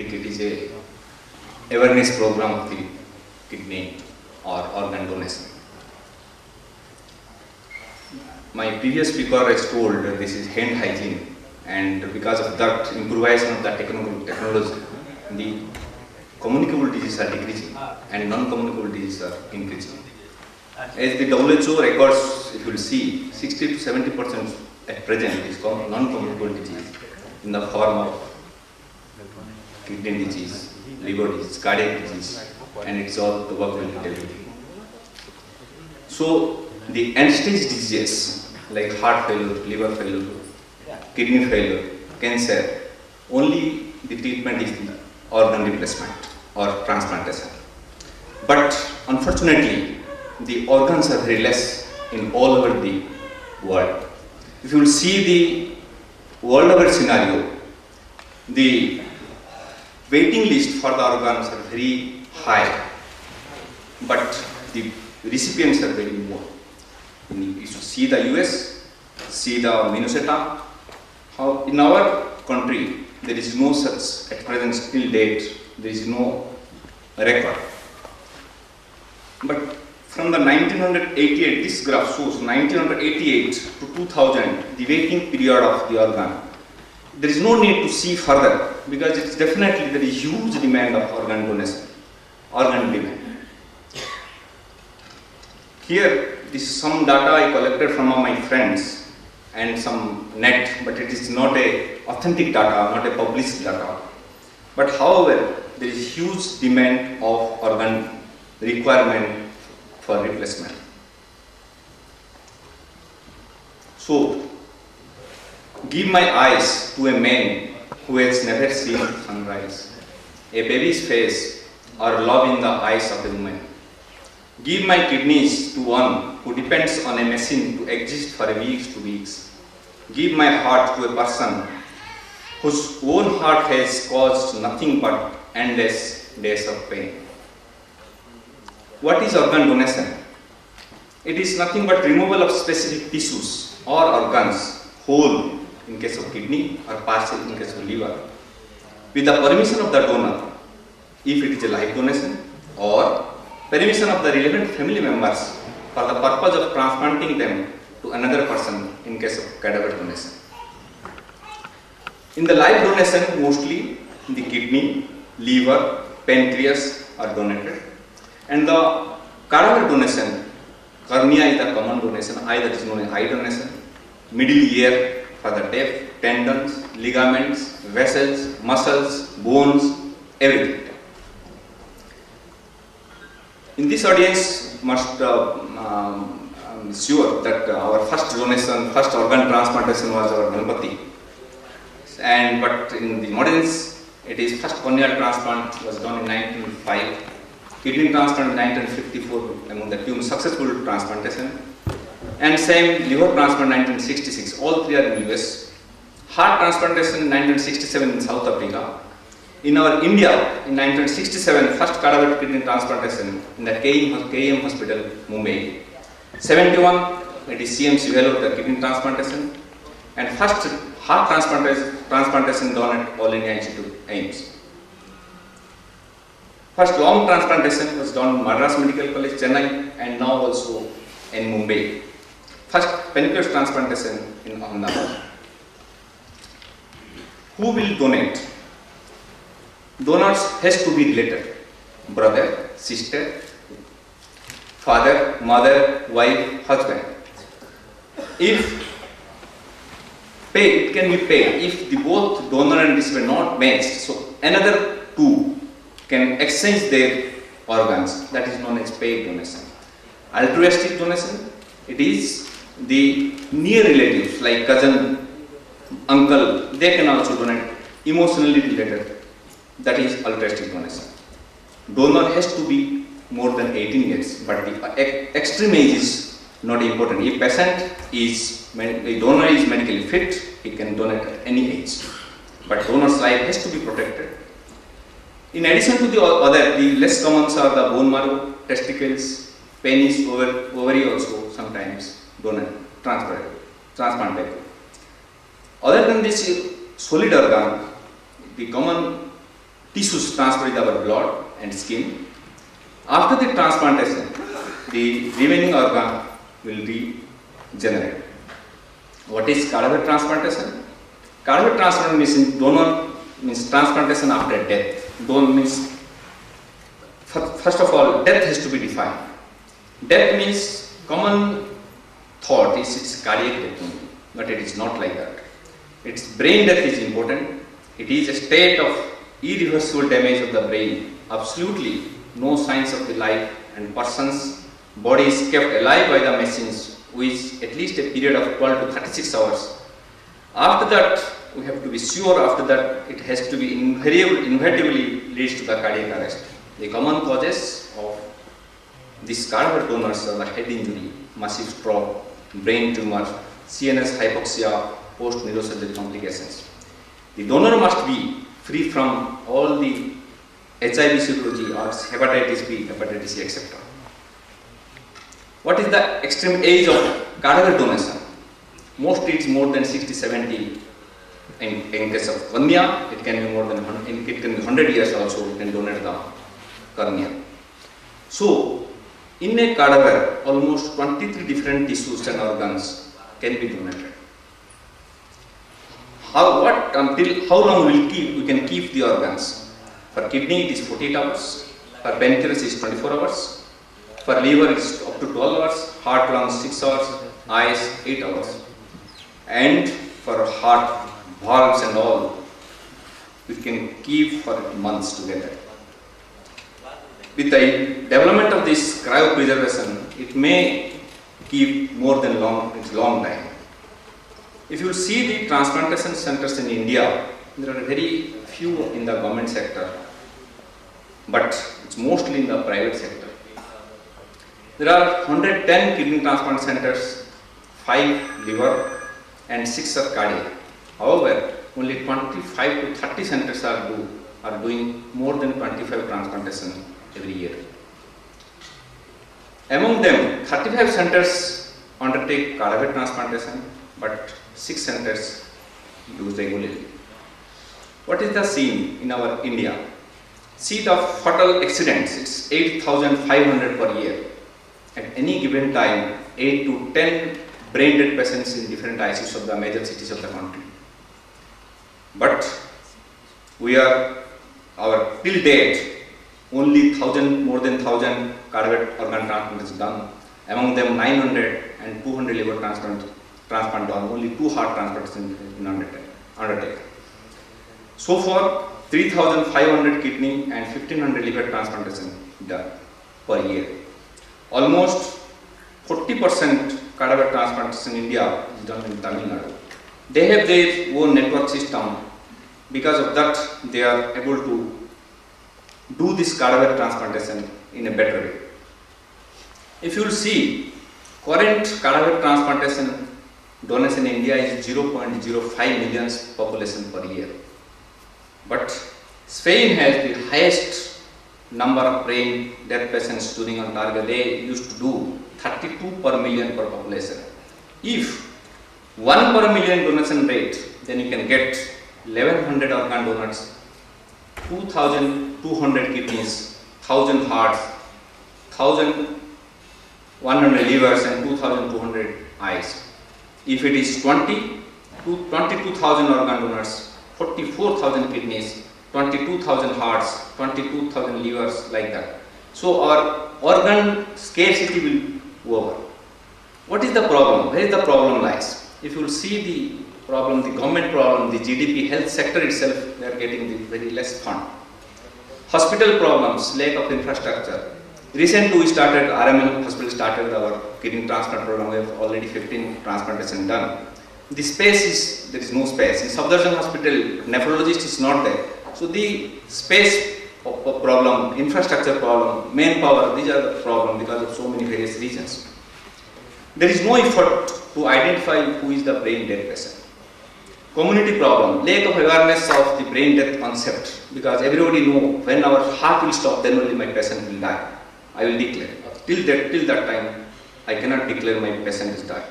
it is a awareness program of the kidney or organ donation. My previous speaker has told that this is hand hygiene, and because of that improvisation of the technology, the communicable diseases are decreasing and non-communicable diseases are increasing. As the WHO records, if you will see, 60 to 70% at present is non-communicable disease in the form of kidney disease, liver disease, cardiac disease, and it's all the work will be everything. So the end-stage diseases like heart failure, liver failure, kidney failure, cancer, only the treatment is the organ replacement or transplantation. But unfortunately, the organs are very less in all over the world. If you will see the world over scenario, the waiting list for the organs are very high, but the recipients are very more. You should see the US, see the Minnesota. How in our country there is no such, at present still date, there is no record. But from the 1988, this graph shows 1988 to 2000, the waiting period of the organ. There is no need to see further because it's definitely there is huge demand of organ donation, organ demand. Here, this is some data I collected from my friends and some net, but it is not a authentic data, not a published data. But however, there is huge demand of organ requirement for replacement. So, give my eyes to a man who has never seen sunrise, a baby's face, or love in the eyes of a woman. Give my kidneys to one who depends on a machine to exist for weeks to weeks. Give my heart to a person whose own heart has caused nothing but endless days of pain. What is organ donation? It is nothing but removal of specific tissues or organs, whole in case of kidney or partial in case of liver, with the permission of the donor, if it is a live donation, or permission of the relevant family members for the purpose of transplanting them to another person in case of cadaver donation. In the live donation, mostly the kidney, liver, pancreas are donated, and the cadaver donation, cornea is the common donation, eye that is known as eye donation, middle ear for the deaf, tendons, ligaments, vessels, muscles, bones, everything. In this audience, must sure that our first donation, first organ transplantation was our Ganpati. But in the moderns, it is first corneal transplant was done in 1905, kidney transplant in 1954 among the two successful transplantation, and same liver transplant 1966. All three are in US. Heart transplantation in 1967 in South Africa. In our India, in 1967, first cadaver kidney transplantation in the KM Hospital, Mumbai. 71, it is CMC Vellore, the kidney transplantation. And first heart transplantation done at All India Institute, AIIMS. First lung transplantation was done in Madras Medical College, Chennai, and now also in Mumbai. First pancreas transplantation in Ahmedabad. Who will donate? Donors has to be related, brother, sister, father, mother, wife, husband. If paid, it can be paid. If the both donor and recipient not matched, so another two can exchange their organs. That is known as paid donation. Altruistic donation, it is the near relatives like cousin, uncle, they can also donate. Emotionally related, that is altruistic donation. Donor has to be more than 18 years, but the extreme age is not important. If the donor is medically fit, he can donate at any age. But donor's life has to be protected. In addition to the other, the less common are the bone marrow, testicles, penis, ovary also sometimes transplanted. Other than this solid organ, the common tissues transferred with our blood and skin. After the transplantation, the remaining organ will regenerate. What is cadaver transplantation? Cadaver transplantation means donor means transplantation after death. Donor means, first of all, death has to be defined. Death means common thought is it's cardiac death only, but it is not like that. Its brain death is important. It is a state of irreversible damage of the brain. Absolutely no signs of the life, and person's body is kept alive by the machines with at least a period of 12 to 36 hours. After that, we have to be sure after that it has to be inevitably leads to the cardiac arrest. The common causes of these cadaver donors are the head injury, massive stroke, brain tumor, CNS hypoxia, post-neurosurgery complications. The donor must be free from all the HIV serology or hepatitis B, hepatitis C, etc. What is the extreme age of cadaver donation? Mostly it's more than 60, 70. In case of cornea, it can be more than 100 years also, you can donate the cornea. So, in a cadaver, almost 23 different tissues and organs can be donated. How long we can keep the organs? For kidney it is 48 hours, for pancreas is 24 hours, for liver it is up to 12 hours, heart, lungs 6 hours, eyes 8 hours, and for heart, valves and all, we can keep for months together. With the development of this cryopreservation, it may keep more than long time. If you see the transplantation centers in India, there are very few in the government sector, but it's mostly in the private sector. There are 110 kidney transplant centers, 5 liver and 6 are cardiac. However, only 25 to 30 centers are doing more than 25 transplantations every year. Among them, 35 centers undertake cadaver transplantation, but 6 centers do regularly. What is the scene in our India? See the fatal accidents, it's 8,500 per year. At any given time, 8 to 10 brain dead patients in different ICUs of the major cities of the country. But till date, only more than 1,000 cadaver organ transplants done. Among them 900 and 200 liver transplant done, only 2 heart transplants in undertaken. So far, 3,500 kidney and 1,500 liver transplantation done per year. Almost 40% cadaver transplantation in India is done in Tamil Nadu. They have their own network system. Because of that, they are able to do this cadaver transplantation in a better way. If you will see, current cadaver transplantation donation in India is 0.05 million population per year. But Spain has the highest number of brain death patients during on target. They used to do 32 per million per population. If 1 per million donation rate, then you can get 1,100 organ donors, 2,200 kidneys, 1,000 hearts, 1,100 livers and 2,200 eyes. If it is 22,000 organ donors, 44,000 kidneys, 22,000 hearts, 22,000 livers, like that. So our organ scarcity will go over. What is the problem? Where is the problem lies? If you will see the problem, the government problem, the GDP health sector itself, they are getting the very less fund. Hospital problems, lack of infrastructure. Recently we started, RML hospital started our kidney transplant program. We have already 15 transplantation done. The space is, there is no space. In Safdarjung hospital, nephrologist is not there. So the space problem, infrastructure problem, manpower, these are the problem because of so many various reasons. There is no effort to identify who is the brain dead patient. Community problem, lack of awareness of the brain death concept, because everybody knows when our heart will stop, then only my patient will die. I will declare. Till that time, I cannot declare my patient is died.